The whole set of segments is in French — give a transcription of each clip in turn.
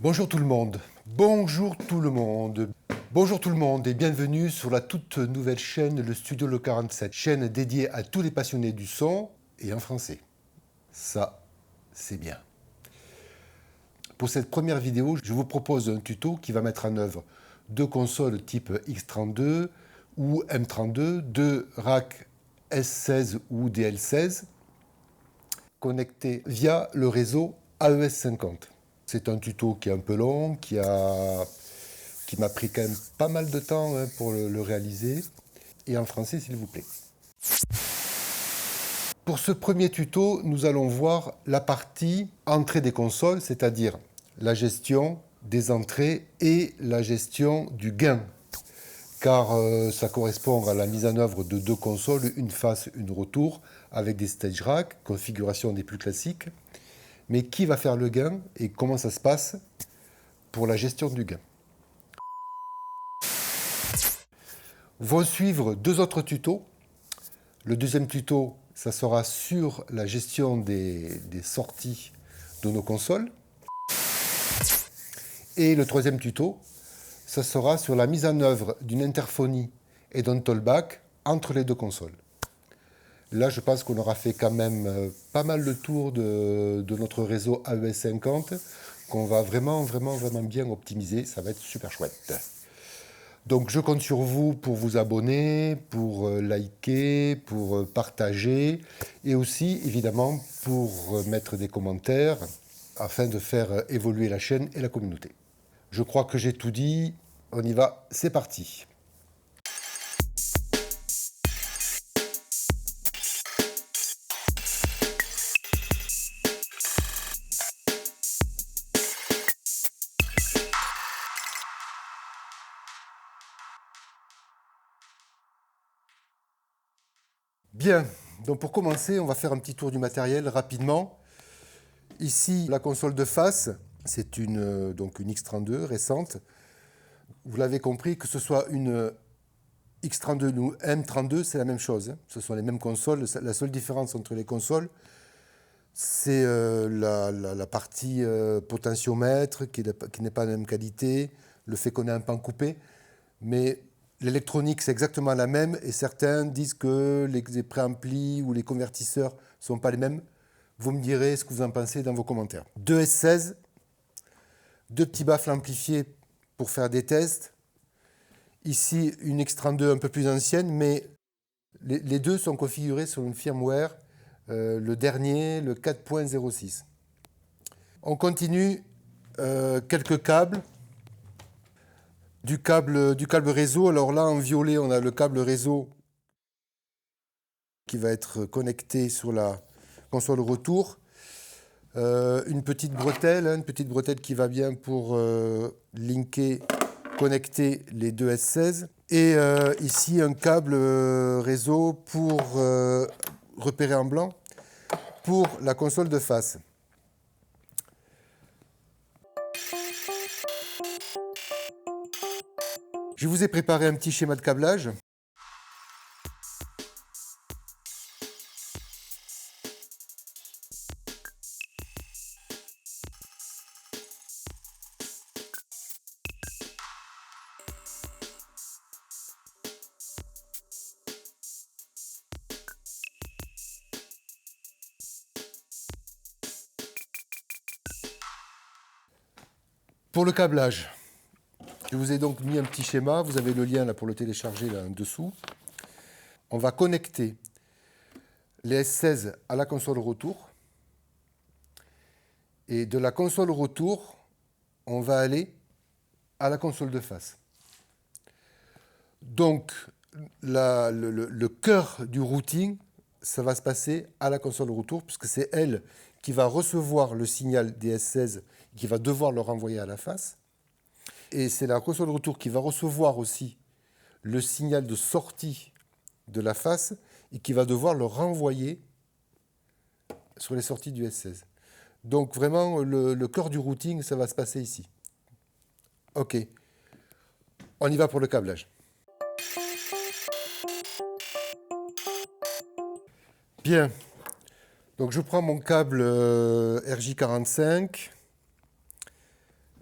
Bonjour tout le monde, bonjour tout le monde, bonjour tout le monde et bienvenue sur la toute nouvelle chaîne Le Studio Le 47, chaîne dédiée à tous les passionnés du son et en français. Ça, c'est bien. Pour cette première vidéo, je vous propose un tuto qui va mettre en œuvre deux consoles type X32 ou M32, deux racks S16 ou DL16 connectés via le réseau AES50. C'est un tuto qui est un peu long, qui m'a pris quand même pas mal de temps pour le réaliser. Et en français, s'il vous plaît. Pour ce premier tuto, nous allons voir la partie entrée des consoles, c'est-à-dire la gestion des entrées et la gestion du gain. Car ça correspond à la mise en œuvre de deux consoles, une face, une retour, avec des stage racks, configuration des plus classiques. Mais qui va faire le gain et comment ça se passe pour la gestion du gain. Vont suivre deux autres tutos. Le deuxième tuto, ça sera sur la gestion des sorties de nos consoles. Et le troisième tuto, ça sera sur la mise en œuvre d'une interphonie et d'un talkback entre les deux consoles. Là, je pense qu'on aura fait quand même pas mal le tour de notre réseau AES50, qu'on va vraiment bien optimiser. Ça va être super chouette. Donc, je compte sur vous pour vous abonner, pour liker, pour partager et aussi, évidemment, pour mettre des commentaires afin de faire évoluer la chaîne et la communauté. Je crois que j'ai tout dit. On y va, c'est parti. Bien, donc pour commencer, on va faire un petit tour du matériel rapidement. Ici, la console de face, c'est donc une X32 récente. Vous l'avez compris, que ce soit une X32 ou M32, c'est la même chose. Hein. Ce sont les mêmes consoles. La seule différence entre les consoles, c'est la partie potentiomètre qui n'est pas de la même qualité, le fait qu'on ait un pan coupé. Mais l'électronique, c'est exactement la même. Et certains disent que les préamplis ou les convertisseurs ne sont pas les mêmes. Vous me direz ce que vous en pensez dans vos commentaires. Deux S16, deux petits baffles amplifiés pour faire des tests. Ici, une X32 un peu plus ancienne, mais les deux sont configurés sur une firmware, le dernier, le 4.06. On continue, quelques câbles. Du câble réseau. Alors là, en violet, on a le câble réseau qui va être connecté sur la console retour. Une petite bretelle, une petite bretelle qui va bien pour linker, connecter les deux S16. Et ici, un câble réseau pour repérer en blanc pour la console de face. Je vous ai préparé un petit schéma de câblage. Pour le câblage, je vous ai donc mis un petit schéma. Vous avez le lien là pour le télécharger là en dessous. On va connecter les S16 à la console retour. Et de la console retour, on va aller à la console de face. Donc, le cœur du routing, ça va se passer à la console retour, puisque c'est elle qui va recevoir le signal des S16, qui va devoir le renvoyer à la face. Et c'est la console retour qui va recevoir aussi le signal de sortie de la face et qui va devoir le renvoyer sur les sorties du S16. Donc vraiment, le cœur du routing, ça va se passer ici. Ok, on y va pour le câblage. Bien, donc je prends mon câble RJ45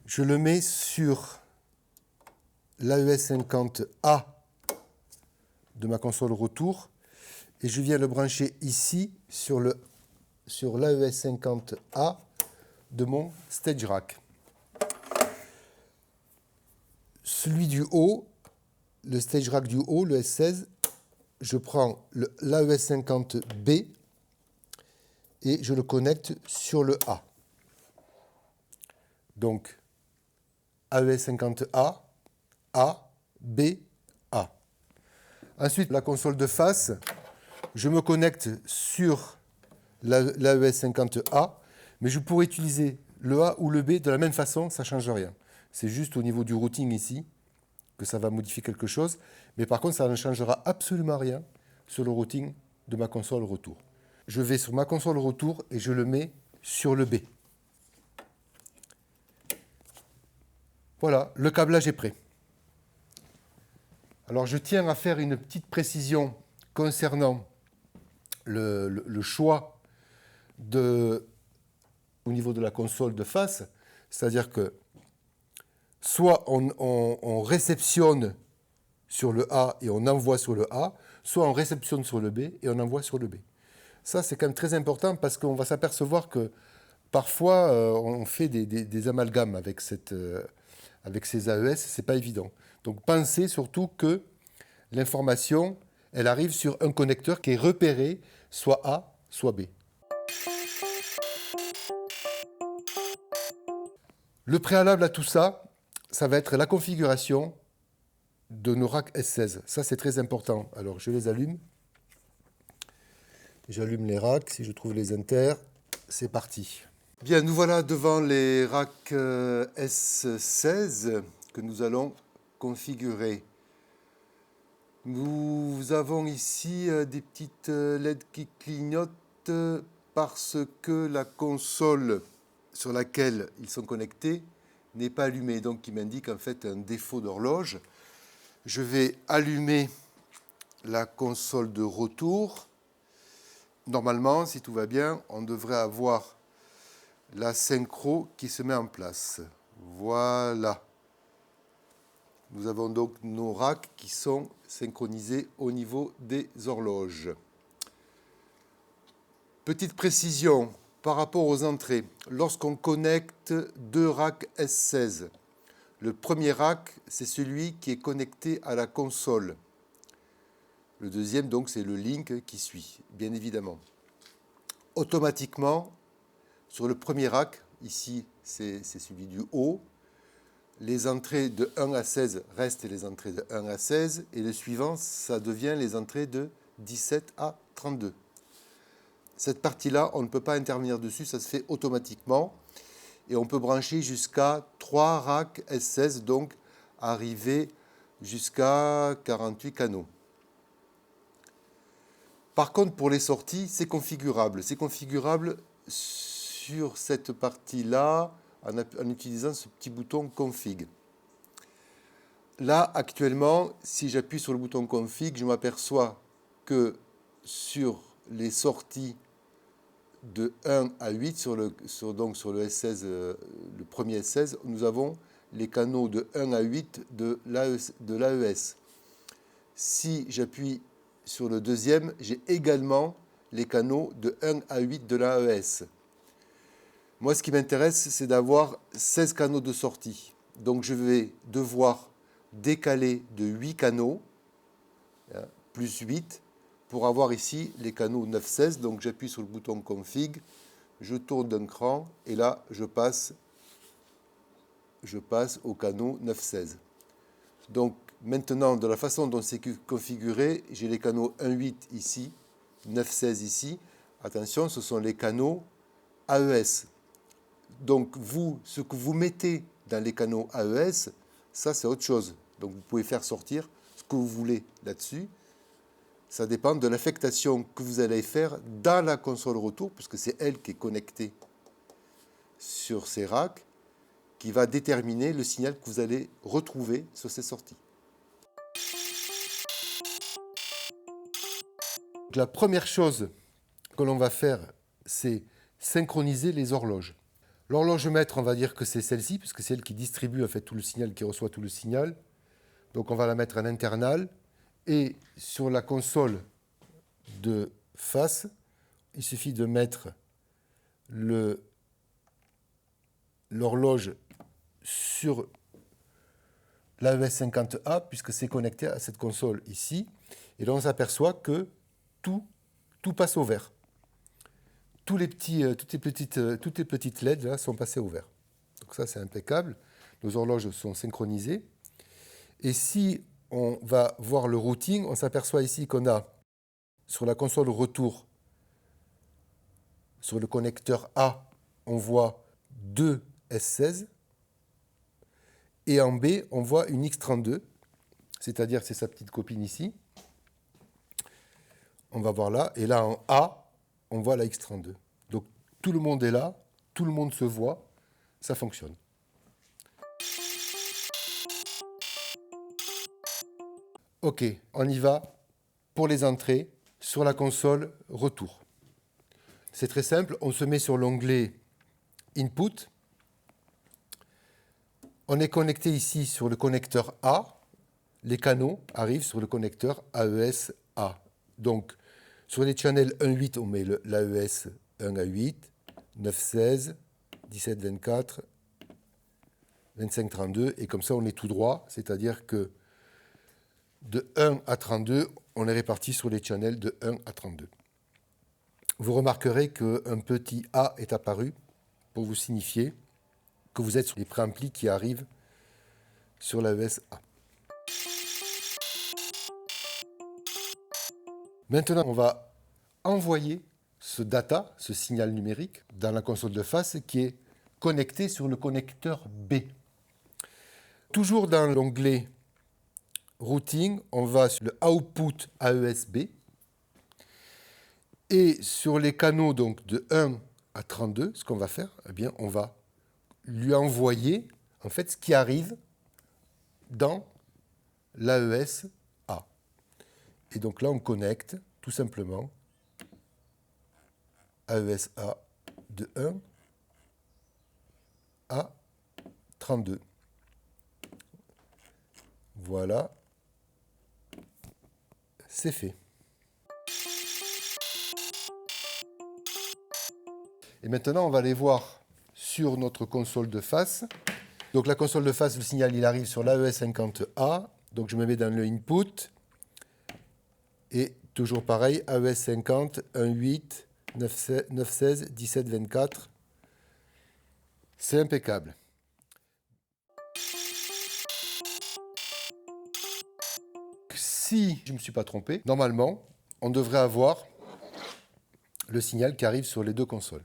Je le mets sur l'AES50A de ma console retour et je viens le brancher ici sur l'AES50A de mon stage rack. Celui du haut, le stage rack du haut, le S16, je prends l'AES50B et je le connecte sur le A. Donc, AES50A, A, B, A. Ensuite, la console de face, je me connecte sur l'AES50A, mais je pourrais utiliser le A ou le B de la même façon, ça ne change rien. C'est juste au niveau du routing ici que ça va modifier quelque chose, mais par contre, ça ne changera absolument rien sur le routing de ma console retour. Je vais sur ma console retour et je le mets sur le B. Voilà, le câblage est prêt. Alors, je tiens à faire une petite précision concernant le choix au niveau de la console de face, c'est-à-dire que soit on réceptionne sur le A et on envoie sur le A, soit on réceptionne sur le B et on envoie sur le B. Ça, c'est quand même très important parce qu'on va s'apercevoir que parfois, on fait des amalgames avec ces AES, ce n'est pas évident. Donc, pensez surtout que l'information, elle arrive sur un connecteur qui est repéré, soit A, soit B. Le préalable à tout ça, ça va être la configuration de nos racks S16. Ça, c'est très important. Alors, je les allume. J'allume les racks. Si je trouve les inter, c'est parti. Bien, nous voilà devant les racks S16 que nous allons configurer. Nous avons ici des petites LED qui clignotent parce que la console sur laquelle ils sont connectés n'est pas allumée, donc qui m'indique en fait un défaut d'horloge. Je vais allumer la console de retour. Normalement, si tout va bien, on devrait avoir la synchro qui se met en place. Voilà. Nous avons donc nos racks qui sont synchronisés au niveau des horloges. Petite précision par rapport aux entrées. Lorsqu'on connecte deux racks S16, le premier rack, c'est celui qui est connecté à la console. Le deuxième, donc, c'est le link qui suit, bien évidemment. Automatiquement, sur le premier rack, ici, c'est celui du haut, les entrées de 1 à 16 restent les entrées de 1 à 16, et le suivant, ça devient les entrées de 17 à 32. Cette partie-là, on ne peut pas intervenir dessus, ça se fait automatiquement. Et on peut brancher jusqu'à 3 racks S16, donc arriver jusqu'à 48 canaux. Par contre, pour les sorties, c'est configurable. C'est configurable sur cette partie-là en utilisant ce petit bouton config. Là, actuellement, si j'appuie sur le bouton config, je m'aperçois que sur les sorties de 1 à 8, sur le S16, le premier S16, nous avons les canaux de 1 à 8 de l'AES. Si j'appuie sur le deuxième, j'ai également les canaux de 1 à 8 de l'AES. Moi, ce qui m'intéresse, c'est d'avoir 16 canaux de sortie. Donc, je vais devoir décaler de 8 canaux, plus 8, pour avoir ici les canaux 9-16. Donc, j'appuie sur le bouton config, je tourne d'un cran, et là, je passe au canot 9-16. Donc, maintenant, de la façon dont c'est configuré, j'ai les canaux 1-8 ici, 9-16 ici. Attention, ce sont les canaux AES. Donc, vous, ce que vous mettez dans les canaux AES, ça, c'est autre chose. Donc, vous pouvez faire sortir ce que vous voulez là-dessus. Ça dépend de l'affectation que vous allez faire dans la console retour, puisque c'est elle qui est connectée sur ces racks, qui va déterminer le signal que vous allez retrouver sur ces sorties. La première chose que l'on va faire, c'est synchroniser les horloges. L'horloge maître, on va dire que c'est celle-ci, puisque c'est elle qui distribue en fait tout le signal, qui reçoit tout le signal. Donc on va la mettre en internal. Et sur la console de face, il suffit de mettre l'horloge sur l'AES50A, puisque c'est connecté à cette console ici. Et là, on s'aperçoit que tout passe au vert. Toutes les petites LED là, sont passées au vert. Donc ça, c'est impeccable. Nos horloges sont synchronisées. Et si on va voir le routing, on s'aperçoit ici qu'on a sur la console retour, sur le connecteur A, on voit deux S16. Et en B, on voit une X32, c'est-à-dire c'est sa petite copine ici. On va voir là. Et là, en A, on voit la X32. Donc tout le monde est là, tout le monde se voit, ça fonctionne. Ok, on y va pour les entrées sur la console retour. C'est très simple, on se met sur l'onglet Input. On est connecté ici sur le connecteur A. Les canaux arrivent sur le connecteur AES-A. Donc, sur les channels 1.8, on met l'AES 1 à 8, 9.16, 17.24, 25.32, et comme ça, on est tout droit, c'est-à-dire que de 1 à 32, on est réparti sur les channels de 1 à 32. Vous remarquerez qu'un petit A est apparu pour vous signifier que vous êtes sur les préamplis qui arrivent sur l'AES-A. Maintenant, on va envoyer ce data, ce signal numérique, dans la console de face qui est connecté sur le connecteur B. Toujours dans l'onglet Routing, on va sur le Output AES-B. Et sur les canaux donc, de 1 à 32, ce qu'on va faire, eh bien, on va lui envoyer en fait, ce qui arrive dans l'AES-A. Et donc là, on connecte tout simplement AES-A de 1 à 32. Voilà, c'est fait. Et maintenant, on va aller voir sur notre console de face. Donc la console de face, le signal, il arrive sur l'AES50A. Donc je me mets dans le input. Et toujours pareil, AES50, 1.8, 9.16, 17.24. C'est impeccable. Si je ne me suis pas trompé, normalement, on devrait avoir le signal qui arrive sur les deux consoles.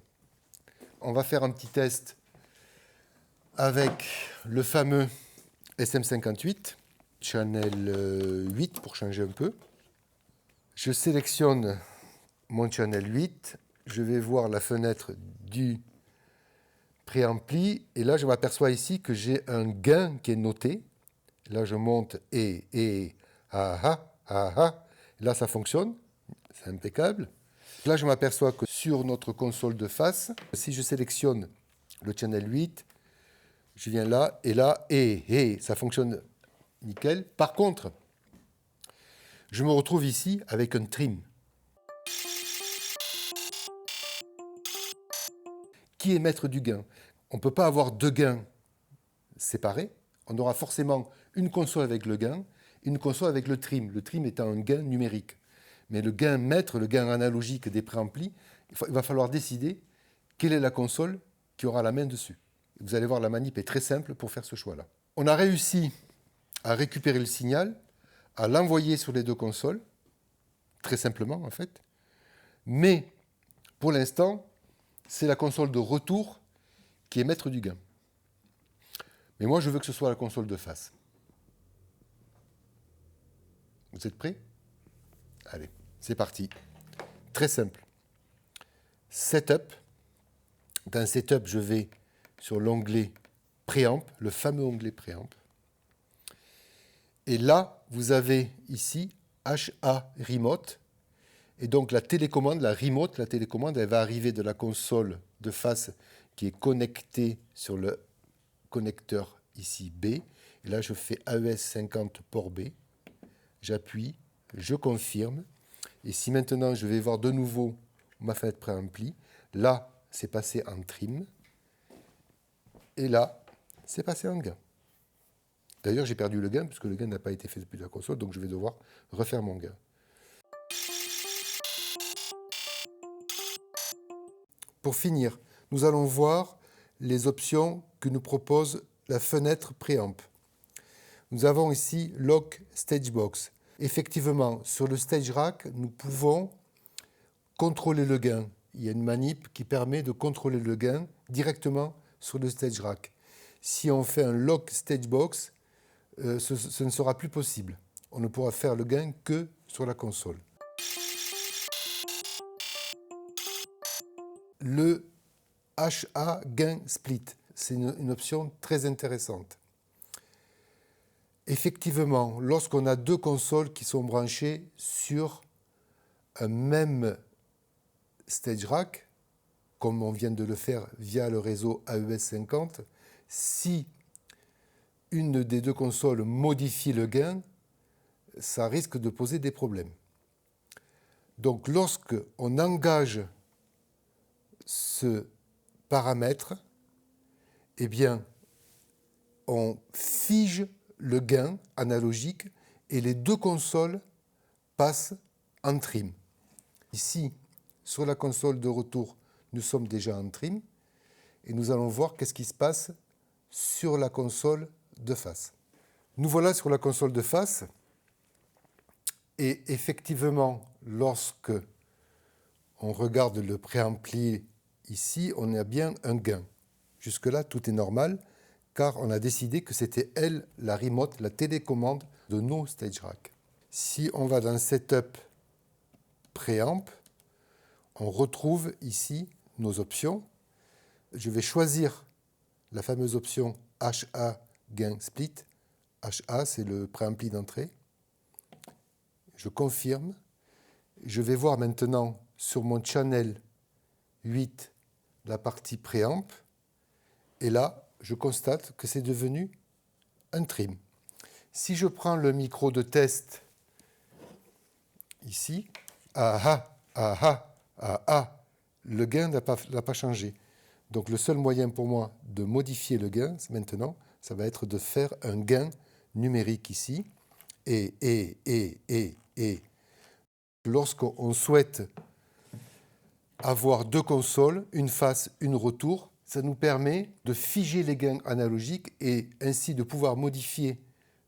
On va faire un petit test avec le fameux SM58, channel 8 pour changer un peu. Je sélectionne mon channel 8, je vais voir la fenêtre du préampli et là je m'aperçois ici que j'ai un gain qui est noté. Là je monte et là ça fonctionne, c'est impeccable. Là je m'aperçois que sur notre console de face, si je sélectionne le channel 8, je viens là et ça fonctionne nickel. Par contre, je me retrouve ici avec un trim qui est maître du gain. On ne peut pas avoir deux gains séparés. On aura forcément une console avec le gain, une console avec le trim. Le trim étant un gain numérique. Mais le gain maître, le gain analogique des préamplis, il va falloir décider quelle est la console qui aura la main dessus. Vous allez voir, la manip est très simple pour faire ce choix-là. On a réussi à récupérer le signal, à l'envoyer sur les deux consoles, très simplement en fait. Mais pour l'instant, c'est la console de retour qui est maître du gain. Mais moi, je veux que ce soit la console de face. Vous êtes prêts? Allez, c'est parti. Très simple. Setup. Dans Setup, je vais sur l'onglet Préamp, le fameux onglet Préamp. Et là, vous avez ici HA Remote. Et donc la télécommande, la remote, la télécommande, elle va arriver de la console de face qui est connecté sur le connecteur ici B. Et là, je fais AES 50 port B. J'appuie, je confirme. Et si maintenant je vais voir de nouveau ma fenêtre préampli, là, c'est passé en trim. Et là, c'est passé en gain. D'ailleurs, j'ai perdu le gain, puisque le gain n'a pas été fait depuis la console, donc je vais devoir refaire mon gain. Pour finir, nous allons voir les options que nous propose la fenêtre préamp. Nous avons ici Lock Stage Box. Effectivement, sur le Stage Rack, nous pouvons contrôler le gain. Il y a une manip qui permet de contrôler le gain directement sur le Stage Rack. Si on fait un Lock Stage Box, ce ne sera plus possible. On ne pourra faire le gain que sur la console. Le HA Gain Split, c'est une option très intéressante. Effectivement, lorsqu'on a deux consoles qui sont branchées sur un même Stage Rack, comme on vient de le faire via le réseau AES 50, si une des deux consoles modifie le gain, ça risque de poser des problèmes. Donc lorsqu'on engage ce paramètre, eh bien, on fige le gain analogique et les deux consoles passent en trim. Ici, sur la console de retour, nous sommes déjà en trim et nous allons voir qu'est-ce qui se passe sur la console de face. Nous voilà sur la console de face et effectivement, lorsque on regarde le préampli ici, on a bien un gain. Jusque-là, tout est normal, car on a décidé que c'était elle, la remote, la télécommande de nos Stage Rack. Si on va dans Setup Préamp, on retrouve ici nos options. Je vais choisir la fameuse option HA Gain Split. HA, c'est le préampli d'entrée. Je confirme. Je vais voir maintenant sur mon channel 8 la partie préamp. Et là, je constate que c'est devenu un trim. Si je prends le micro de test ici, le gain n'a pas changé. Donc le seul moyen pour moi de modifier le gain maintenant, ça va être de faire un gain numérique ici. Et lorsqu'on souhaite avoir deux consoles, une face, une retour, ça nous permet de figer les gains analogiques et ainsi de pouvoir modifier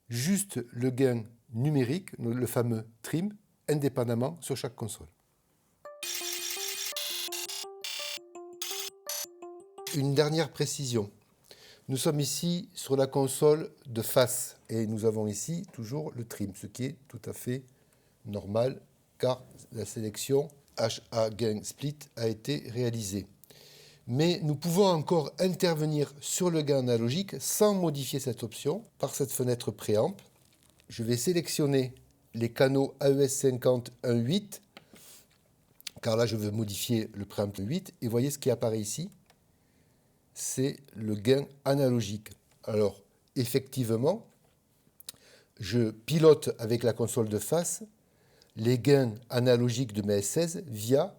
juste le gain numérique, le fameux trim, indépendamment sur chaque console. Une dernière précision. Nous sommes ici sur la console de face et nous avons ici toujours le trim, ce qui est tout à fait normal car la sélection HA Gain Split a été réalisée. Mais nous pouvons encore intervenir sur le gain analogique sans modifier cette option par cette fenêtre préamp. Je vais sélectionner les canaux AES 50 1.8 car là je veux modifier le préamp 8 et voyez ce qui apparaît ici, c'est le gain analogique. Alors effectivement, je pilote avec la console de face les gains analogiques de mes S16 via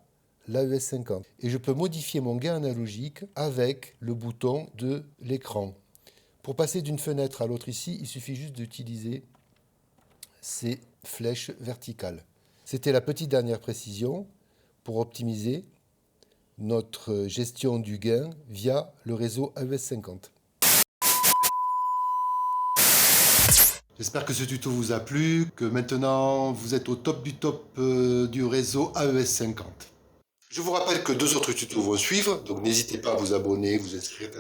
l'AES 50. Et je peux modifier mon gain analogique avec le bouton de l'écran. Pour passer d'une fenêtre à l'autre ici, il suffit juste d'utiliser ces flèches verticales. C'était la petite dernière précision pour optimiser notre gestion du gain via le réseau AES 50. J'espère que ce tuto vous a plu, que maintenant vous êtes au top du réseau AES 50. Je vous rappelle que 2 autres tutos vont suivre, donc n'hésitez pas à vous abonner, vous inscrire,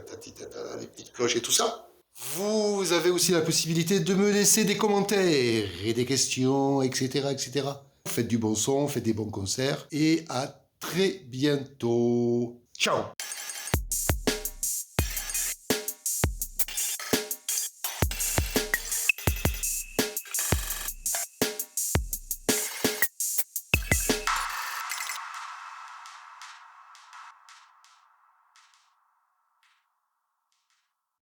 les petites cloches et tout ça. Vous avez aussi la possibilité de me laisser des commentaires et des questions, etc., etc. Faites du bon son, faites des bons concerts et à très bientôt. Ciao!